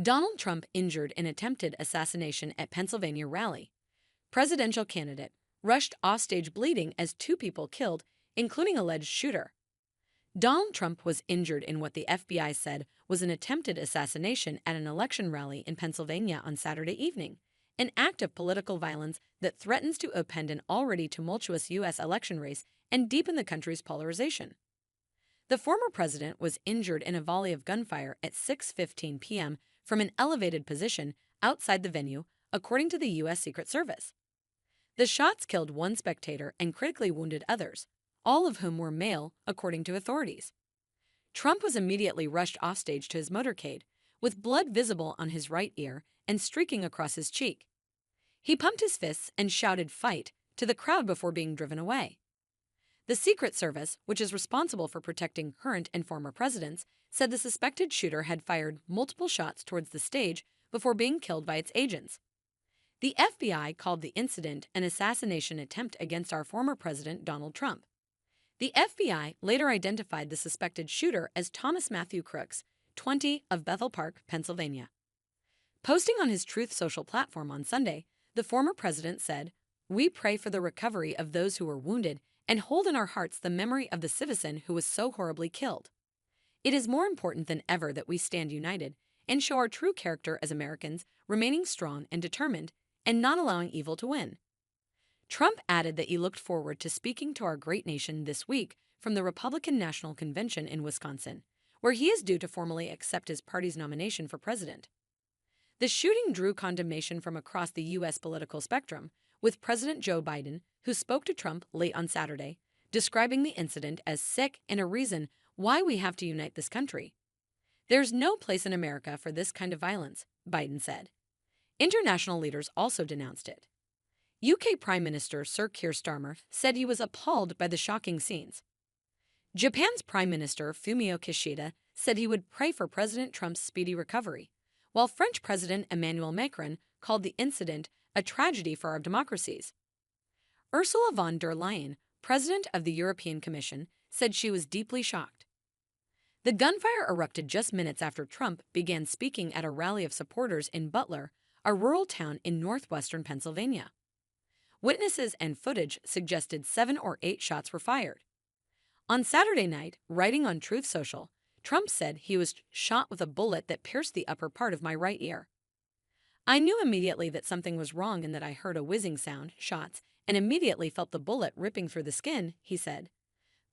Donald Trump injured in attempted assassination at Pennsylvania rally. Presidential candidate rushed offstage bleeding as two people killed, including alleged shooter. Donald Trump was injured in what the FBI said was an attempted assassination at an election rally in Pennsylvania on Saturday evening, an act of political violence that threatens to upend an already tumultuous U.S. election race and deepen the country's polarization. The former president was injured in a volley of gunfire at 6:15 p.m. from an elevated position outside the venue, according to the U.S. Secret Service. The shots killed one spectator and critically wounded others, all of whom were male, according to authorities. Trump was immediately rushed offstage to his motorcade, with blood visible on his right ear and streaking across his cheek. He pumped his fists and shouted "Fight" to the crowd before being driven away. The Secret Service, which is responsible for protecting current and former presidents, said the suspected shooter had fired multiple shots towards the stage before being killed by its agents. The FBI called the incident an assassination attempt against our former president, Donald Trump. The FBI later identified the suspected shooter as Thomas Matthew Crooks, 20, of Bethel Park, Pennsylvania. Posting on his Truth Social platform on Sunday, the former president said, "We pray for the recovery of those who were wounded and hold in our hearts the memory of the citizen who was so horribly killed. It is more important than ever that we stand united and show our true character as Americans, remaining strong and determined and not allowing evil to win." Trump added that he looked forward to speaking to our great nation this week from the Republican National Convention in Wisconsin, where he is due to formally accept his party's nomination for president. The shooting drew condemnation from across the U.S. political spectrum, with President Joe Biden, who spoke to Trump late on Saturday, describing the incident as sick and a reason why we have to unite this country. "There's no place in America for this kind of violence," Biden said. International leaders also denounced it. UK Prime Minister Sir Keir Starmer said he was appalled by the shocking scenes. Japan's Prime Minister Fumio Kishida said he would pray for President Trump's speedy recovery, while French President Emmanuel Macron called the incident a tragedy for our democracies. Ursula von der Leyen, President of the European Commission, said she was deeply shocked. The gunfire erupted just minutes after Trump began speaking at a rally of supporters in Butler, a rural town in northwestern Pennsylvania. Witnesses and footage suggested 7 or 8 shots were fired. On Saturday night, writing on Truth Social, Trump said he was shot with a bullet that pierced the upper part of my right ear. "I knew immediately that something was wrong and that I heard a whizzing sound, shots, and immediately felt the bullet ripping through the skin," he said.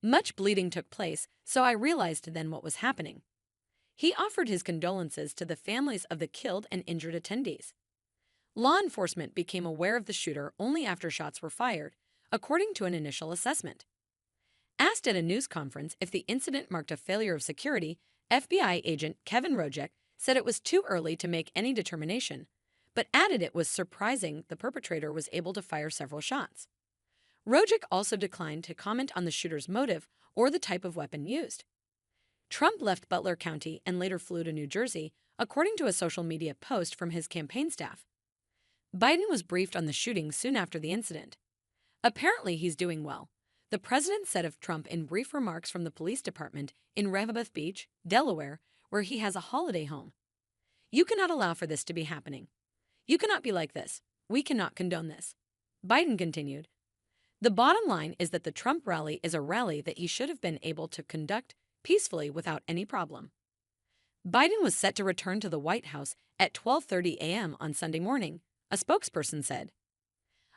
"Much bleeding took place, so I realized then what was happening." He offered his condolences to the families of the killed and injured attendees. Law enforcement became aware of the shooter only after shots were fired, according to an initial assessment. Asked at a news conference if the incident marked a failure of security, FBI agent Kevin Rojek said it was too early to make any determination, but added it was surprising the perpetrator was able to fire several shots. Rojek also declined to comment on the shooter's motive or the type of weapon used. Trump left Butler County and later flew to New Jersey, according to a social media post from his campaign staff. Biden was briefed on the shooting soon after the incident. "Apparently he's doing well," the president said of Trump in brief remarks from the police department in Rehoboth Beach, Delaware, where he has a holiday home. "You cannot allow for this to be happening. You cannot be like this. We cannot condone this." Biden continued, "The bottom line is that the Trump rally is a rally that he should have been able to conduct peacefully without any problem." Biden was set to return to the White House at 12:30 a.m. on Sunday morning, a spokesperson said.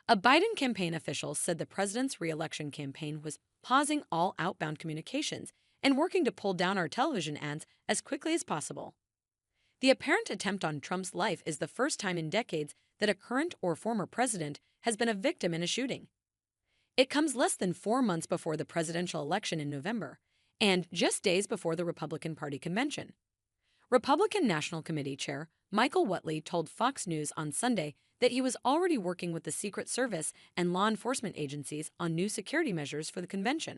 A Biden campaign official said the president's re-election campaign was pausing all outbound communications and working to pull down our television ads as quickly as possible. The apparent attempt on Trump's life is the first time in decades that a current or former president has been a victim in a shooting. It comes less than 4 months before the presidential election in November, and just days before the Republican Party convention. Republican National Committee Chair Michael Whatley told Fox News on Sunday that he was already working with the Secret Service and law enforcement agencies on new security measures for the convention.